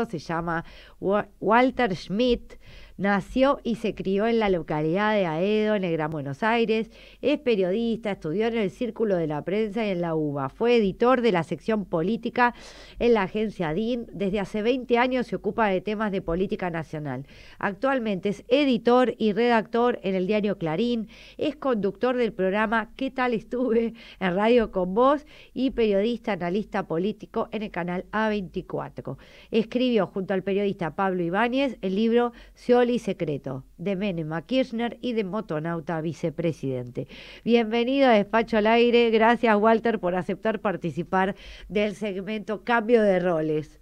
Se llama Walter Schmidt, nació y se crió en la localidad de Aedo, en el Gran Buenos Aires, es periodista, estudió en el Círculo de la Prensa y en la UBA, fue editor de la sección política en la agencia DIN, desde hace 20 años se ocupa de temas de política nacional, actualmente es editor y redactor en el diario Clarín, es conductor del programa ¿Qué tal estuve? En Radio Con Vos y periodista, analista político en el canal A24. Escribió junto al periodista Pablo Ibáñez el libro Scioli Secreto, de Menem a Kirchner y de Motonauta a vicepresidente. Bienvenido a Despacho al Aire. Gracias, Walter, por aceptar participar del segmento Cambio de Roles.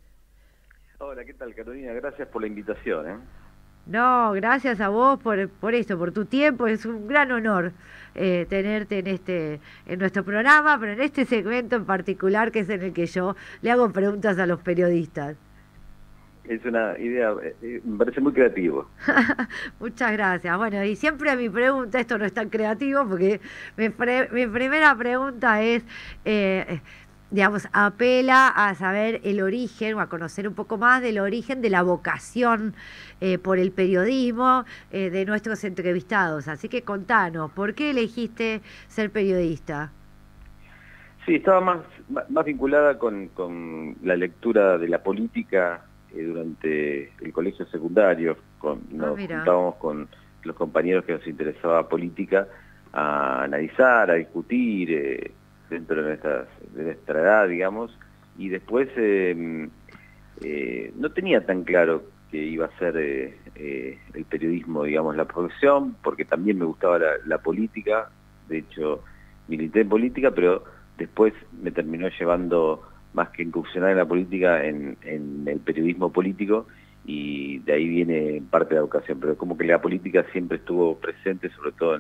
Hola, ¿qué tal, Carolina? Gracias por la invitación, ¿eh? No, gracias a vos por esto, por tu tiempo. Es un gran honor tenerte en nuestro programa, pero en este segmento en particular, que es en el que yo le hago preguntas a los periodistas. Es una idea, me parece muy creativo. Muchas gracias. Bueno, y siempre mi pregunta, esto no es tan creativo, porque mi primera pregunta es, digamos, apela a saber el origen o a conocer un poco más del origen de la vocación por el periodismo de nuestros entrevistados. Así que contanos, ¿por qué elegiste ser periodista? Sí, estaba más vinculada con la lectura de la política durante el colegio secundario. Nos juntábamos con los compañeros que nos interesaba política a analizar, a discutir dentro de nuestra edad, digamos, y después no tenía tan claro que iba a ser el periodismo, digamos, la profesión, porque también me gustaba la política. De hecho, milité en política, pero después me terminó llevando, más que incursionar en la política, en el periodismo político, y de ahí viene parte de la vocación. Pero como que la política siempre estuvo presente, sobre todo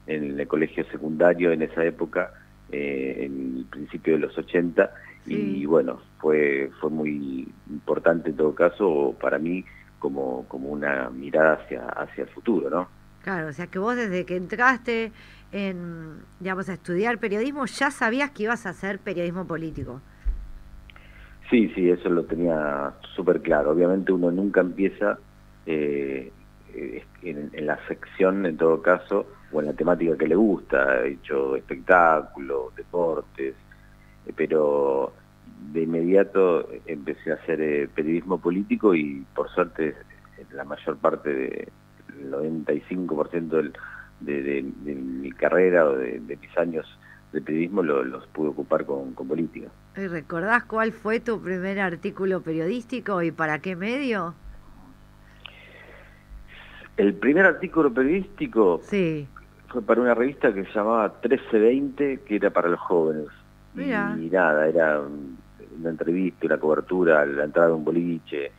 en el colegio secundario en esa época, en el principio de los 80, sí. Y bueno, fue muy importante en todo caso para mí como una mirada hacia el futuro, ¿no? Claro, o sea que vos desde que entraste digamos, a estudiar periodismo ya sabías que ibas a hacer periodismo político. Sí, eso lo tenía súper claro. Obviamente uno nunca empieza en la sección, en todo caso, o en la temática que le gusta. He hecho espectáculos, deportes, pero de inmediato empecé a hacer periodismo político y por suerte la mayor parte del 95% de mi carrera o de mis años de periodismo los pude ocupar con política. ¿Y recordás cuál fue tu primer artículo periodístico y para qué medio? El primer artículo periodístico sí. Fue para una revista que se llamaba 1320, que era para los jóvenes. Mirá. Y nada, era una entrevista, una cobertura, la entrada de un boliche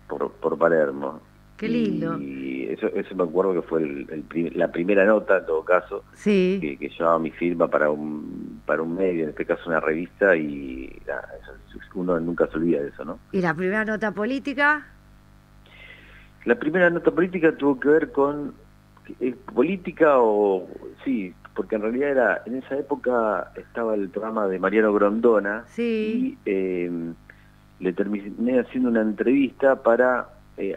por Palermo. Qué lindo. Y eso me acuerdo que fue la primera nota, en todo caso, sí. que llevaba mi firma para un medio, en este caso una revista, y nada, uno nunca se olvida de eso, ¿no? ¿Y la primera nota política? La primera nota política tuvo que ver con política, sí, porque en realidad en esa época estaba el programa de Mariano Grondona, sí. Y le terminé haciendo una entrevista para...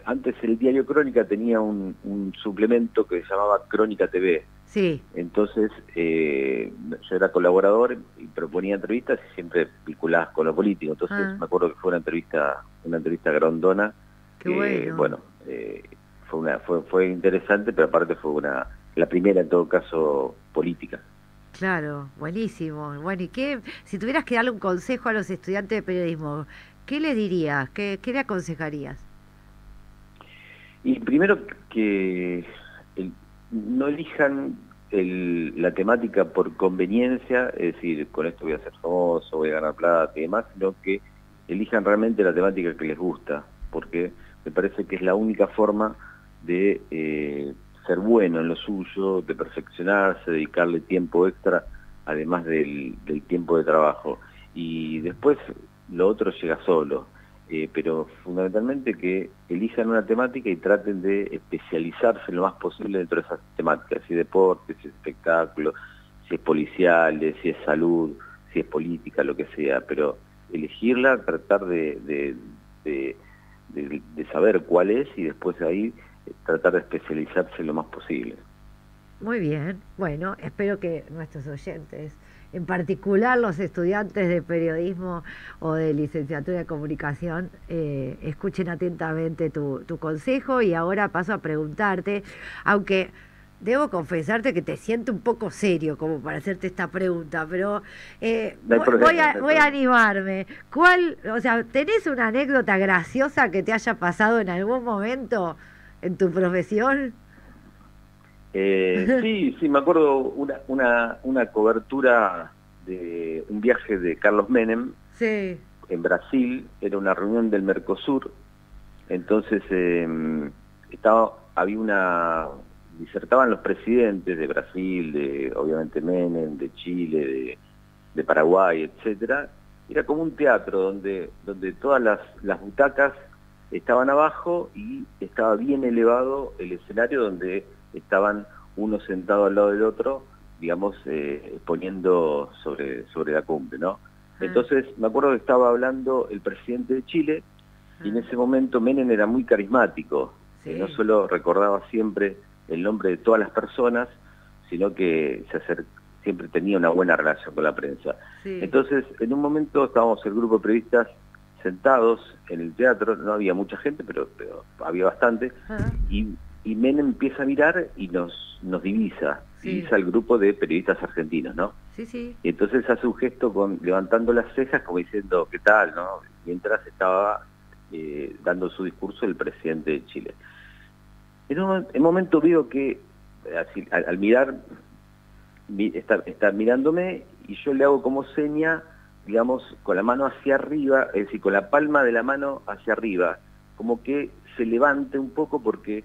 antes el diario Crónica tenía un suplemento que se llamaba Crónica TV. Sí. Entonces yo era colaborador y proponía entrevistas y siempre vinculadas con lo político. Entonces me acuerdo que fue una entrevista a Grondona. Qué bueno. Fue interesante, pero aparte fue la primera en todo caso política. Claro, buenísimo. Bueno, ¿y si tuvieras que darle un consejo a los estudiantes de periodismo, qué les dirías? ¿Qué le aconsejarías? Y primero que no elijan la temática por conveniencia, es decir, con esto voy a ser famoso, voy a ganar plata y demás, sino que elijan realmente la temática que les gusta, porque me parece que es la única forma de ser bueno en lo suyo, de perfeccionarse, dedicarle tiempo extra, además del tiempo de trabajo. Y después lo otro llega solo. Pero fundamentalmente que elijan una temática y traten de especializarse lo más posible dentro de esas temáticas, si es deporte, si es espectáculo, si es policial, si es salud, si es política, lo que sea, pero elegirla, tratar de de saber cuál es y después de ahí tratar de especializarse lo más posible. Muy bien, bueno, espero que nuestros oyentes, en particular los estudiantes de periodismo o de licenciatura de comunicación, escuchen atentamente tu consejo. Y ahora paso a preguntarte, aunque debo confesarte que te siento un poco serio como para hacerte esta pregunta, pero No hay problema, no hay voy a problema. animarme. O sea, ¿tenés una anécdota graciosa que te haya pasado en algún momento en tu profesión? Sí, sí, me acuerdo una cobertura de un viaje de Carlos Menem Sí. en Brasil, era una reunión del Mercosur, entonces disertaban los presidentes de Brasil, de obviamente Menem, de Chile, de Paraguay, etcétera. Era como un teatro donde todas las butacas estaban abajo y estaba bien elevado el escenario donde estaban uno sentado al lado del otro, digamos, exponiendo sobre la cumbre, ¿no? Ah, Entonces, me acuerdo que estaba hablando el presidente de Chile y en ah, ese momento Menem era muy carismático, no sí. solo recordaba siempre el nombre de todas las personas, sino que siempre tenía una buena relación con la prensa. Sí. Entonces, en un momento estábamos el grupo de periodistas sentados en el teatro, no había mucha gente, pero había bastante, Ah, y Menem empieza a mirar y nos divisa sí. al grupo de periodistas argentinos, ¿no? Sí, sí. Y entonces hace un gesto levantando las cejas como diciendo, ¿qué tal?, ¿no? Mientras estaba dando su discurso el presidente de Chile. En un momento veo que, así, al mirar, está mirándome y yo le hago como seña, digamos, con la mano hacia arriba, es decir, con la palma de la mano hacia arriba, como que se levante un poco porque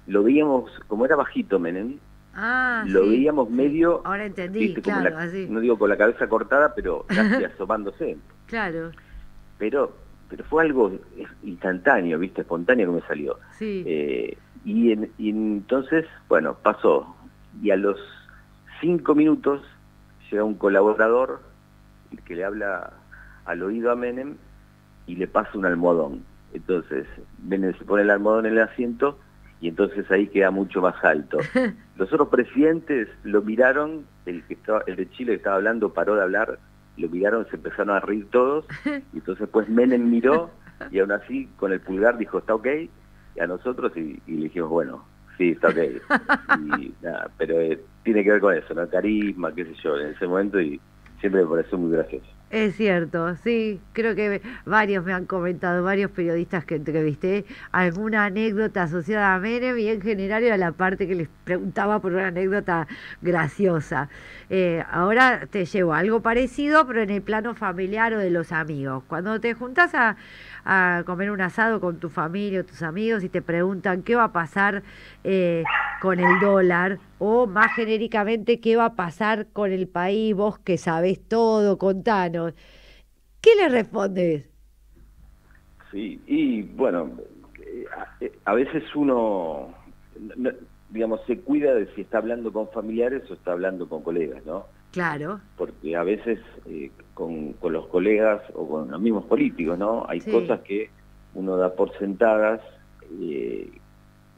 lo veíamos, como era bajito Menem, Ah, lo sí, veíamos sí. medio, Ahora entendí, viste, como claro, así. no digo con la cabeza cortada, pero casi asomándose. Claro, Pero, pero fue algo instantáneo, viste, espontáneo que me salió. sí. Y entonces, bueno, pasó. Y a los 5 minutos llega un colaborador que le habla al oído a Menem y le pasa un almohadón. Entonces, Menem se pone el almohadón en el asiento y entonces ahí queda mucho más alto. Los otros presidentes lo miraron, el de Chile que estaba hablando paró de hablar, lo miraron, se empezaron a reír todos, y entonces pues Menem miró y aún así con el pulgar dijo, ¿está ok? Y a nosotros y le dijimos, bueno, sí, está ok. Y nada, pero tiene que ver con eso, ¿no? Carisma, qué sé yo, en ese momento, y siempre me pareció muy gracioso. Es cierto, sí, creo que varios me han comentado, varios periodistas que entrevisté, alguna anécdota asociada a Menem y en general era la parte que les preguntaba por una anécdota graciosa. Ahora te llevo algo parecido, pero en el plano familiar o de los amigos. Cuando te juntas a comer un asado con tu familia o tus amigos y te preguntan qué va a pasar con el dólar o más genéricamente qué va a pasar con el país, vos que sabés todo, contanos. ¿Qué le respondes? Sí, y bueno, a veces uno, no- digamos, se cuida de si está hablando con familiares o está hablando con colegas, ¿no? Claro, Porque a veces con los colegas o con los mismos políticos, ¿no? Hay sí, cosas que uno da por sentadas,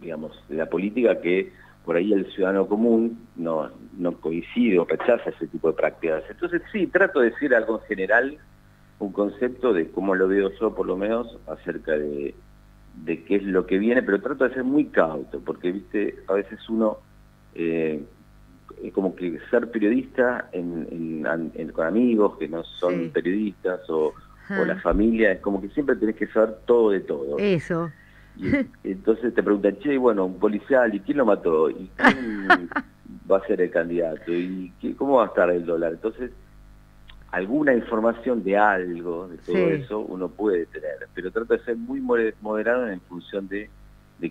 digamos, de la política que por ahí el ciudadano común no coincide o rechaza ese tipo de prácticas. Entonces sí, trato de decir algo en general, un concepto de cómo lo veo yo por lo menos acerca de qué es lo que viene, pero trato de ser muy cauto, porque viste, a veces uno es como que ser periodista con amigos que no son sí. periodistas o la Ah, familia, es como que siempre tenés que saber todo de todo. eso. Y entonces te preguntan, che, bueno, un policial, ¿y quién lo mató? ¿Y quién va a ser el candidato? ¿Y cómo va a estar el dólar? Entonces, alguna información de algo, de todo Sí, eso, uno puede tener, pero trata de ser muy moderado en función de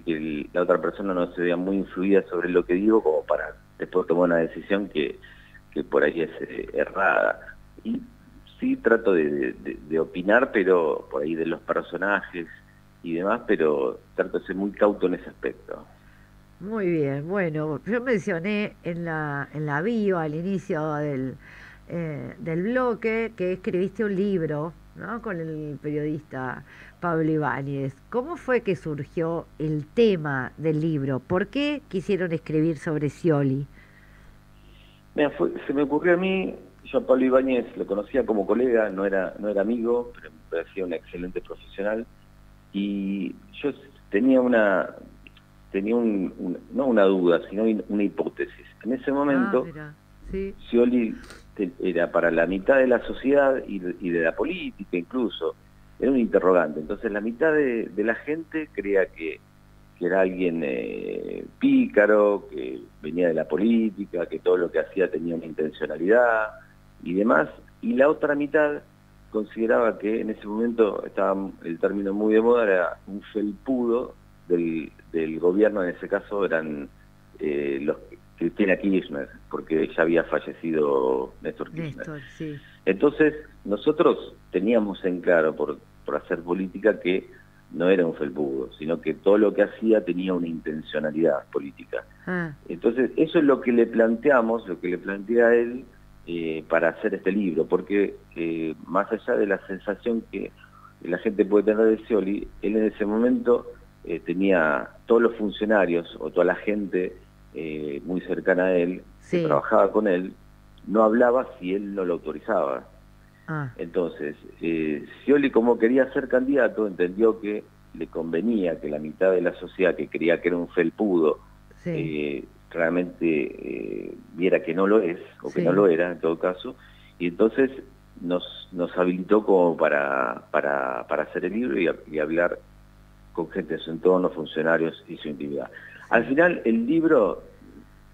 que la otra persona no se vea muy influida sobre lo que digo como para después tomar una decisión que por ahí es errada. Y sí trato de opinar, pero por ahí de los personajes y demás, pero trato de ser muy cauto en ese aspecto. muy bien. Bueno, yo mencioné en la bio al inicio del bloque que escribiste un libro ¿no? Con el periodista Pablo Ibáñez. ¿Cómo fue que surgió el tema del libro? ¿Por qué quisieron escribir sobre Scioli? Mira, se me ocurrió a mí, yo a Pablo Ibáñez lo conocía como colega, no era amigo, pero me parecía un excelente profesional, y yo tenía no una duda, sino una hipótesis. En ese Ah, momento, mira, sí, Scioli era para la mitad de la sociedad y de la política incluso, era un interrogante. Entonces la mitad de la gente creía que era alguien pícaro, que venía de la política, que todo lo que hacía tenía una intencionalidad y demás, y la otra mitad consideraba que en ese momento estaba el término muy de moda, era un felpudo del gobierno. En ese caso eran los Cristina Kirchner, porque ya había fallecido Néstor Kirchner. Néstor, sí. Entonces, nosotros teníamos en claro, por hacer política, que no era un felpudo, sino que todo lo que hacía tenía una intencionalidad política. Ah, Entonces, eso es lo que le planteamos, lo que le plantea a él para hacer este libro, porque más allá de la sensación que la gente puede tener de Scioli, él en ese momento tenía todos los funcionarios o toda la gente muy cercana a él, que sí. trabajaba con él, no hablaba si él no lo autorizaba. Ah, Entonces, Scioli, como quería ser candidato, entendió que le convenía que la mitad de la sociedad que creía que era un felpudo sí, realmente viera que no lo es, o que no sí. lo era en todo caso, y entonces nos habilitó como para hacer el libro y hablar con gente de su entorno, funcionarios y su intimidad. Al Sí. final, el libro,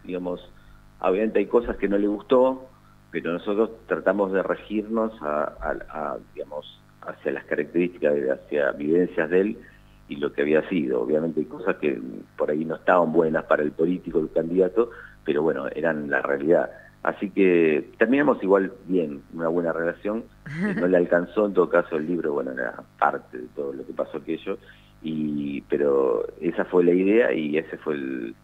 digamos, obviamente hay cosas que no le gustó, pero nosotros tratamos de regirnos digamos, hacia las características, hacia vivencias de él y lo que había sido. Obviamente hay cosas que por ahí no estaban buenas para el político, el candidato, pero bueno, eran la realidad. Así que terminamos igual bien, una buena relación. No le alcanzó en todo caso el libro, bueno, era parte de todo lo que pasó aquello, pero esa fue la idea y ese fue el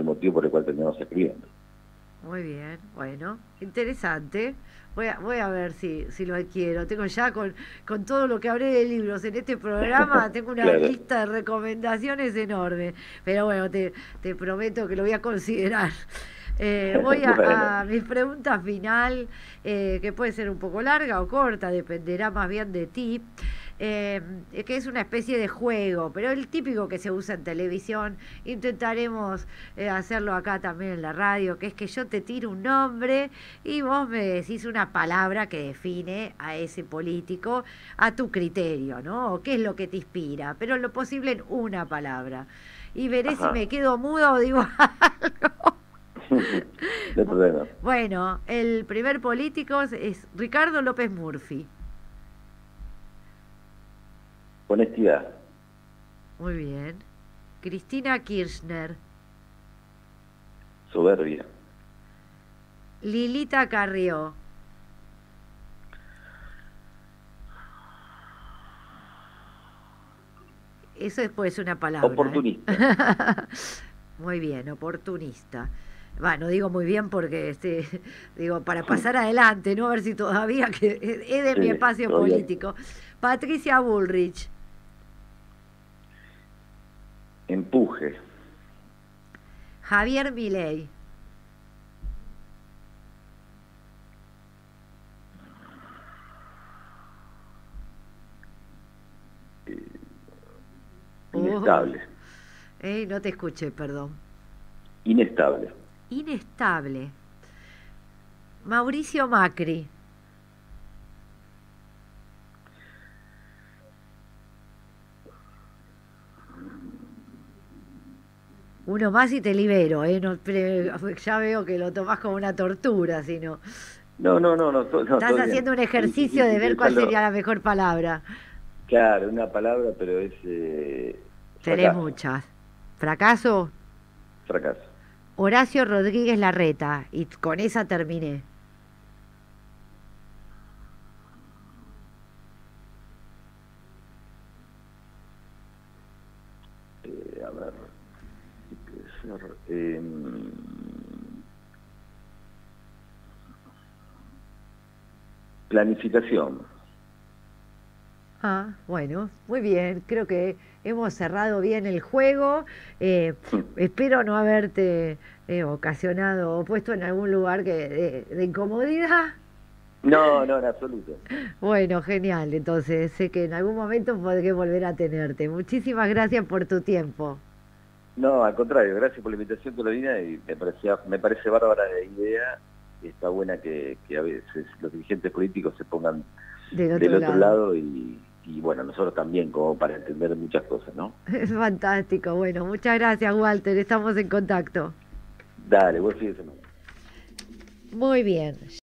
motivo por el cual terminamos escribiendo. Muy bien, bueno, interesante. Voy a ver si lo adquiero. Tengo ya con todo lo que hablé de libros en este programa, tengo una Claro. lista de recomendaciones enorme. Pero bueno, te prometo que lo voy a considerar. Voy Bueno, a mi pregunta final, que puede ser un poco larga o corta, dependerá más bien de ti. Que es una especie de juego, pero el típico que se usa en televisión. Intentaremos hacerlo acá también en la radio, que es que yo te tiro un nombre y vos me decís una palabra que define a ese político a tu criterio, ¿no? O qué es lo que te inspira, pero lo posible en una palabra. Y veré si me ajá. quedo muda o digo algo. No hay problema. Bueno, el primer político es Ricardo López Murphy. Honestidad, Muy bien. Cristina Kirchner. soberbia, Lilita Carrió. Eso después es una palabra, oportunista. ¿eh? Muy bien, oportunista. Bueno, digo muy bien porque digo para pasar adelante, no a ver si todavía que es de mi Sí, espacio todavía. político. Patricia Bullrich, Empuje, Javier Milei, oh, inestable, no te escuché, perdón. inestable. Inestable. Mauricio Macri, uno más y te libero, ¿eh? No, ya veo que lo tomás como una tortura, sino No, estás todo bien. haciendo un Y ejercicio de si ver querés cuál sería la mejor palabra. claro, una palabra, pero es Tenés fracaso, muchas. Fracaso, fracaso. Horacio Rodríguez Larreta, y con esa terminé. A ver, ¿qué puede ser? Planificación, Bueno, muy bien. Creo que hemos cerrado bien el juego. Espero no haberte ocasionado o puesto en algún lugar de incomodidad. No, no, en absoluto. Bueno, genial. Entonces, sé que en algún momento podré volver a tenerte. Muchísimas gracias por tu tiempo. No, al contrario, gracias por la invitación, Carolina, y me parece bárbara la idea. Está buena que a veces los dirigentes políticos se pongan Del del otro otro lado. lado y bueno, nosotros también, como para entender muchas cosas, ¿no? Es fantástico. Bueno, muchas gracias, Walter. Estamos en contacto. Dale, buen fin de semana. Muy bien.